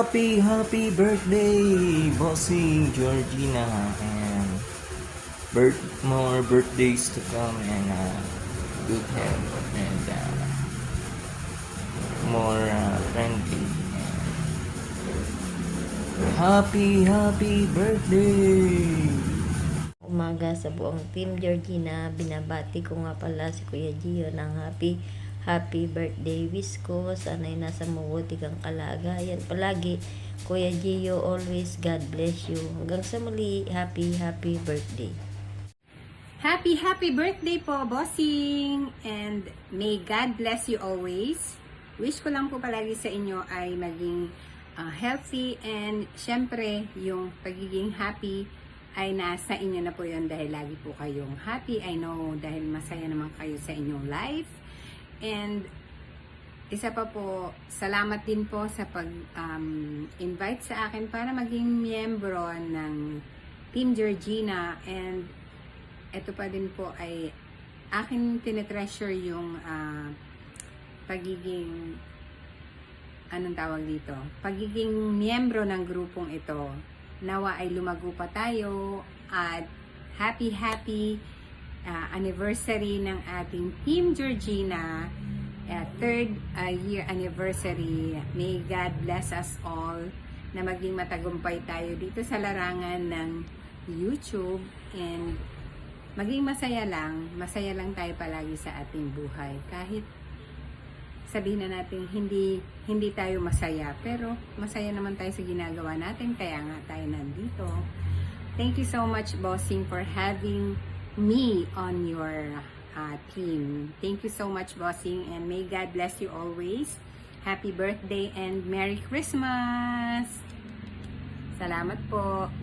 Happy birthday, Bossing Georgina, and more birthdays to come, and good health, and more friendly. Happy birthday! Umaga sa buong Team Georgina, binabati ko nga pala si Kuya Gio ng happy birthday wish ko. Sana'y nasa mabuti kang kalagayan palagi, Kuya Gio. Always God bless you. Hanggang sa muli, happy birthday. Happy birthday po, Bossing! And may God bless you always. Wish ko lang po palagi sa inyo ay maging healthy, and syempre yung pagiging happy ay nasa inyo na po yun dahil lagi po kayong happy. I know dahil masaya naman kayo sa inyong life. And isa pa po, salamat din po sa pag-invite sa akin para maging miyembro ng Team Georgina. And ito pa din po ay akin tinetreasure yung pagiging pagiging miyembro ng grupong ito. Nawa ay lumago pa tayo at happy anniversary ng ating Team Georgina, third year anniversary. May God bless us all na maging matagumpay tayo dito sa larangan ng YouTube, and maging masaya lang tayo palagi sa ating buhay. Kahit sabihin na natin hindi tayo masaya, pero masaya naman tayo sa ginagawa natin, kaya nga tayo nandito. Thank you so much, Bossing, for having me on your team. Thank you so much, Bossing, and may God bless you always. Happy birthday and Merry Christmas! Salamat po!